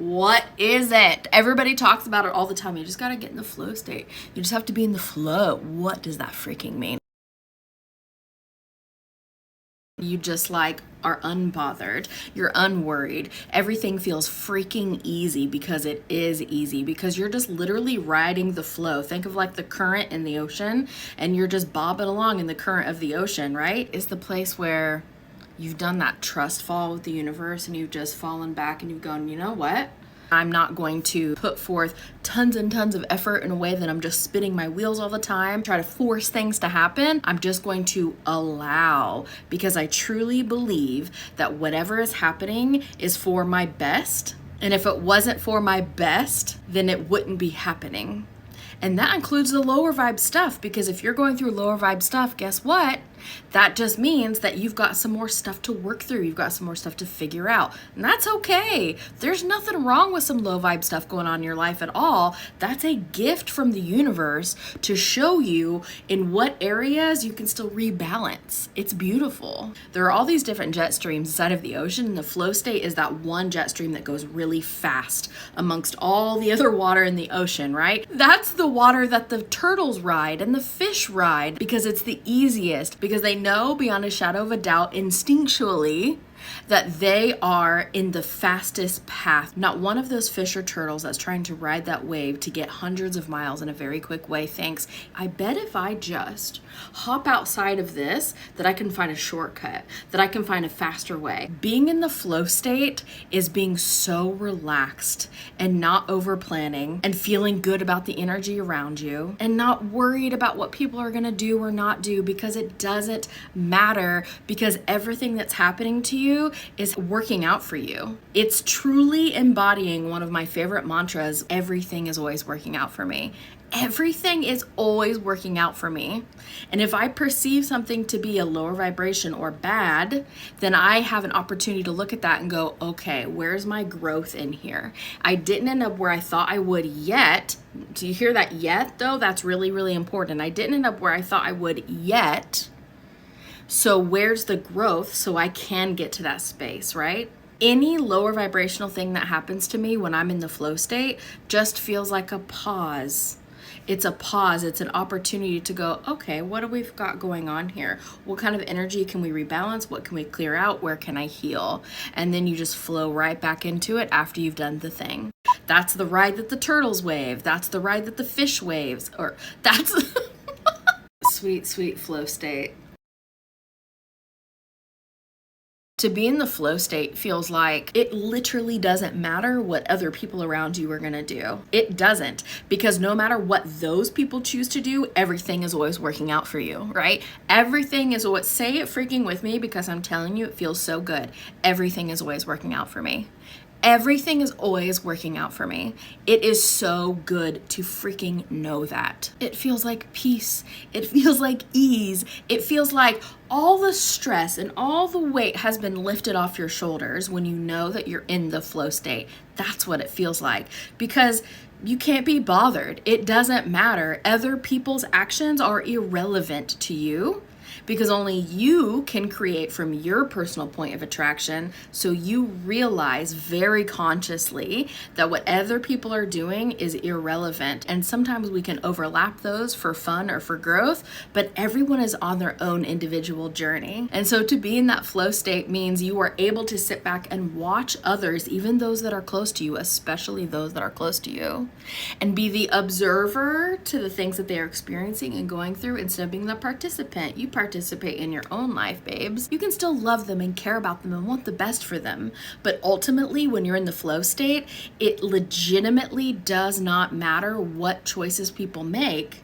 What is it? Everybody talks about it all the time. You just gotta get in the flow state. You just have to be in the flow. What does that freaking mean? You just like are unbothered. You're unworried. Everything feels freaking easy because it is easy, because you're just literally riding the flow. Think of like the current in the ocean, and you're just bobbing along in the current of the ocean, right? It's the place where you've done that trust fall with the universe and you've just fallen back and you've gone, you know what? I'm not going to put forth tons and tons of effort in a way that I'm just spinning my wheels all the time, try to force things to happen. I'm just going to allow, because I truly believe that whatever is happening is for my best. And if it wasn't for my best, then it wouldn't be happening. And that includes the lower vibe stuff, because if you're going through lower vibe stuff, guess what? That just means that you've got some more stuff to work through. You've got some more stuff to figure out. And that's okay. There's nothing wrong with some low vibe stuff going on in your life at all. That's a gift from the universe to show you in what areas you can still rebalance. It's beautiful. There are all these different jet streams inside of the ocean, and the flow state is that one jet stream that goes really fast amongst all the other water in the ocean, right? That's the water that the turtles ride and the fish ride, because it's the easiest, because they know beyond a shadow of a doubt instinctually that they are in the fastest path. Not one of those fish or turtles that's trying to ride that wave to get hundreds of miles in a very quick way thinks, I bet if I just hop outside of this, that I can find a shortcut, that I can find a faster way. Being in the flow state is being so relaxed and not over planning and feeling good about the energy around you and not worried about what people are gonna do or not do, because it doesn't matter, because everything that's happening to you is working out for you. It's truly embodying one of my favorite mantras: everything is always working out for me. Everything is always working out for me. And if I perceive something to be a lower vibration or bad, then I have an opportunity to look at that and go, okay, where's my growth in here? I didn't end up where I thought I would yet. Do you hear that yet though? That's really, really important. I didn't end up where I thought I would yet. So where's the growth so I can get to that space, right? Any lower vibrational thing that happens to me when I'm in the flow state just feels like a pause. It's a pause. It's an opportunity to go, okay, what do we've got going on here? What kind of energy can we rebalance? What can we clear out? Where can I heal? And then you just flow right back into it after you've done the thing. That's the ride that the turtles wave. That's the ride that the fish waves. Or that's sweet, sweet flow state. To be in the flow state feels like it literally doesn't matter what other people around you are gonna do. It doesn't, because no matter what those people choose to do, everything is always working out for you, right? Everything is what, say it freaking with me, because I'm telling you, it feels so good. Everything is always working out for me. Everything is always working out for me. It is so good to freaking know that. It feels like peace. It feels like ease. It feels like all the stress and all the weight has been lifted off your shoulders when you know that you're in the flow state. That's what it feels like, because you can't be bothered. It doesn't matter. Other people's actions are irrelevant to you, because only you can create from your personal point of attraction. So you realize very consciously that what other people are doing is irrelevant. And sometimes we can overlap those for fun or for growth, but everyone is on their own individual journey. And so to be in that flow state means you are able to sit back and watch others, even those that are close to you, especially those that are close to you, and be the observer to the things that they are experiencing and going through, instead of being the participant. You participate in your own life, babes. You can still love them and care about them and want the best for them. But ultimately, when you're in the flow state, it legitimately does not matter what choices people make,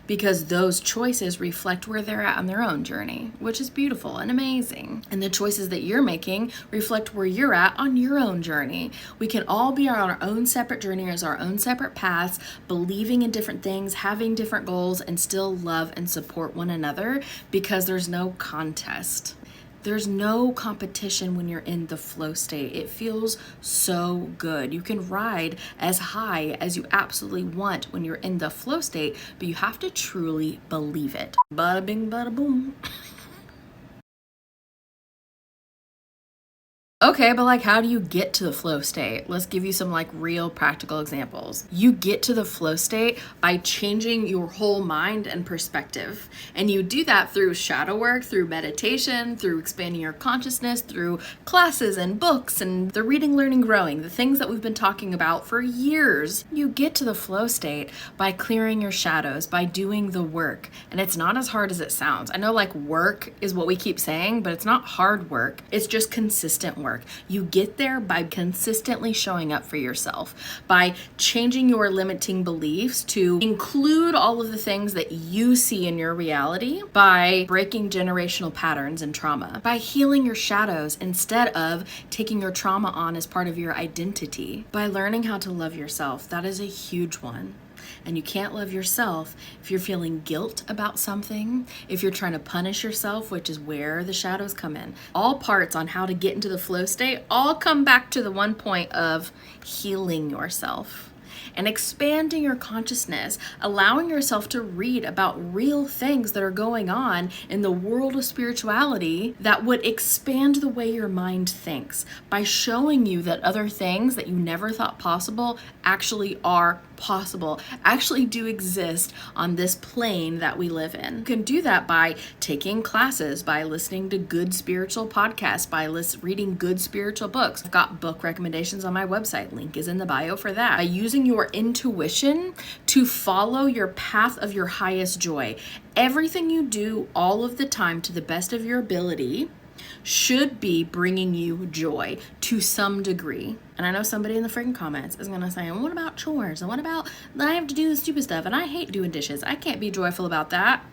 because those choices reflect where they're at on their own journey, which is beautiful and amazing. And the choices that you're making reflect where you're at on your own journey. We can all be on our own separate journeys, our own separate paths, believing in different things, having different goals, and still love and support one another, because there's no contest. There's no competition when you're in the flow state. It feels so good. You can ride as high as you absolutely want when you're in the flow state, but you have to truly believe it. Bada bing, bada boom. Okay, but like, how do you get to the flow state? Let's give you some like real practical examples. You get to the flow state by changing your whole mind and perspective. And you do that through shadow work, through meditation, through expanding your consciousness, through classes and books and the reading, learning, growing, the things that we've been talking about for years. You get to the flow state by clearing your shadows, by doing the work. And it's not as hard as it sounds. I know like work is what we keep saying, but it's not hard work. It's just consistent work. You get there by consistently showing up for yourself, by changing your limiting beliefs to include all of the things that you see in your reality, by breaking generational patterns and trauma, by healing your shadows instead of taking your trauma on as part of your identity, by learning how to love yourself. That is a huge one. And you can't love yourself if you're feeling guilt about something, if you're trying to punish yourself, which is where the shadows come in. All parts on how to get into the flow state all come back to the one point of healing yourself and expanding your consciousness, allowing yourself to read about real things that are going on in the world of spirituality that would expand the way your mind thinks by showing you that other things that you never thought possible actually are possible, actually do exist on this plane that we live in. You can do that by taking classes, by listening to good spiritual podcasts, by reading good spiritual books. I've got book recommendations on my website. Link is in the bio for that. By using your intuition to follow your path of your highest joy. Everything you do all of the time to the best of your ability should be bringing you joy to some degree. And I know somebody in the freaking comments is gonna say, what about chores? And what about that I have to do the stupid stuff and I hate doing dishes? I can't be joyful about that.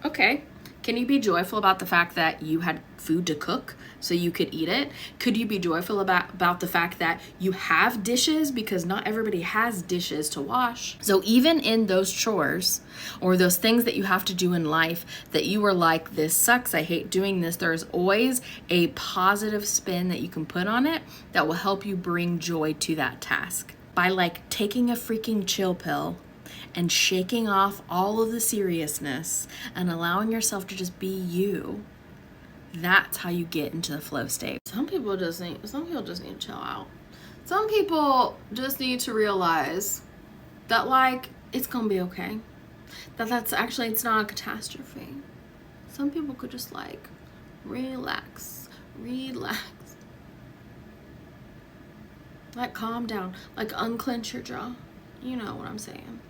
Okay. Can you be joyful about the fact that you had food to cook so you could eat it? Could you be joyful about the fact that you have dishes, because not everybody has dishes to wash? So even in those chores or those things that you have to do in life that you were like, this sucks, I hate doing this, there's always a positive spin that you can put on it that will help you bring joy to that task. By like taking a freaking chill pill and shaking off all of the seriousness and allowing yourself to just be you. That's how you get into the flow state. Some people just need to chill out. Some people just need to realize that like it's gonna be okay. That's actually, it's not a catastrophe. Some people could just like relax. Like calm down, like unclench your jaw. You know what I'm saying.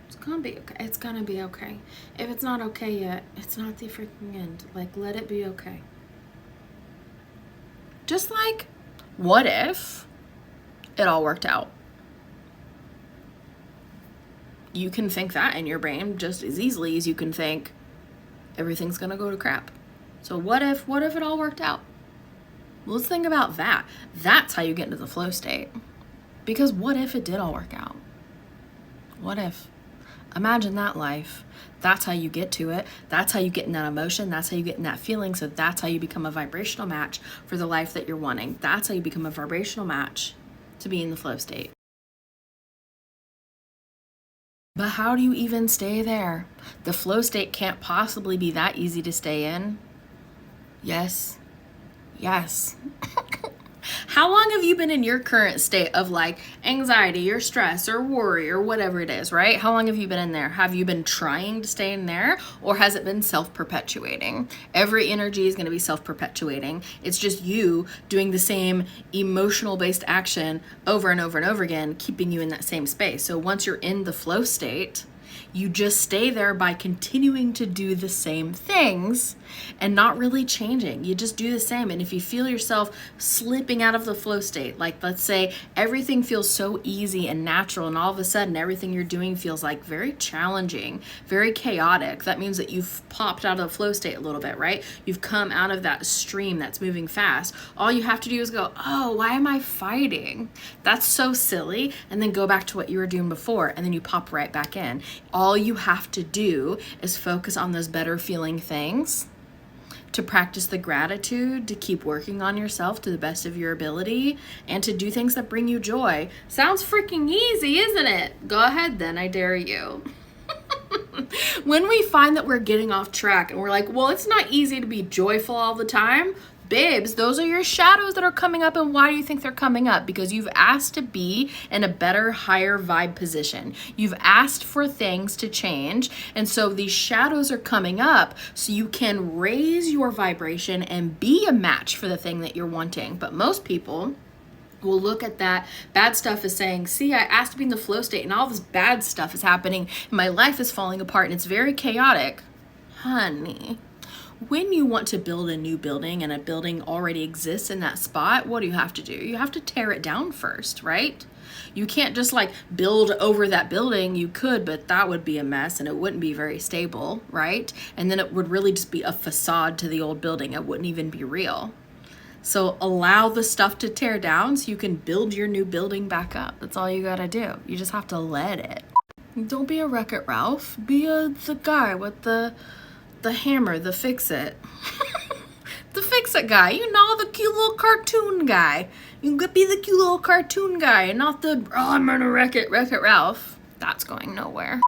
It's gonna be okay. It's gonna be okay. If it's not okay yet, it's not the freaking end. Like, let it be okay. Just like, what if it all worked out? You can think that in your brain just as easily as you can think everything's gonna go to crap. So what if it all worked out? Well, let's think about that. That's how you get into the flow state. Because what if it did all work out? What if? Imagine that life. That's how you get to it. That's how you get in that emotion. That's how you get in that feeling. So that's how you become a vibrational match for the life that you're wanting. That's how you become a vibrational match to be in the flow state. But how do you even stay there? The flow state can't possibly be that easy to stay in. Yes. How long have you been in your current state of like anxiety or stress or worry or whatever it is, right? How long have you been in there? Have you been trying to stay in there, or has it been self-perpetuating? Every energy is going to be self-perpetuating. It's just you doing the same emotional-based action over and over and over again, keeping you in that same space. So once you're in the flow state, you just stay there by continuing to do the same things and not really changing. You just do the same. And if you feel yourself slipping out of the flow state, like let's say everything feels so easy and natural, and all of a sudden everything you're doing feels like very challenging, very chaotic, that means that you've popped out of the flow state a little bit, right? You've come out of that stream that's moving fast. All you have to do is go, oh, why am I fighting? That's so silly. And then go back to what you were doing before, and then you pop right back in. All you have to do is focus on those better feeling things, to practice the gratitude, to keep working on yourself to the best of your ability, and to do things that bring you joy. Sounds freaking easy, isn't it? Go ahead then, I dare you. When we find that we're getting off track and we're like, well, it's not easy to be joyful all the time, Babes, those are your shadows that are coming up. And why do you think they're coming up? Because you've asked to be in a better, higher vibe position. You've asked for things to change. And so these shadows are coming up so you can raise your vibration and be a match for the thing that you're wanting. But most people will look at that bad stuff as saying, see, I asked to be in the flow state and all this bad stuff is happening and my life is falling apart and it's very chaotic. Honey, when you want to build a new building and a building already exists in that spot, what do you have to do? You have to tear it down first, right? You can't just like build over that building. You could, but that would be a mess and it wouldn't be very stable, right? And then it would really just be a facade to the old building. It wouldn't even be real. So allow the stuff to tear down so you can build your new building back up. That's all you gotta do. You just have to let it. Don't be a Wreck-It Ralph. Be the guy with the hammer, the fix-it. The fix-it guy. You know, the cute little cartoon guy. You could be the cute little cartoon guy and not the, oh, I'm gonna wreck it Ralph. That's going nowhere.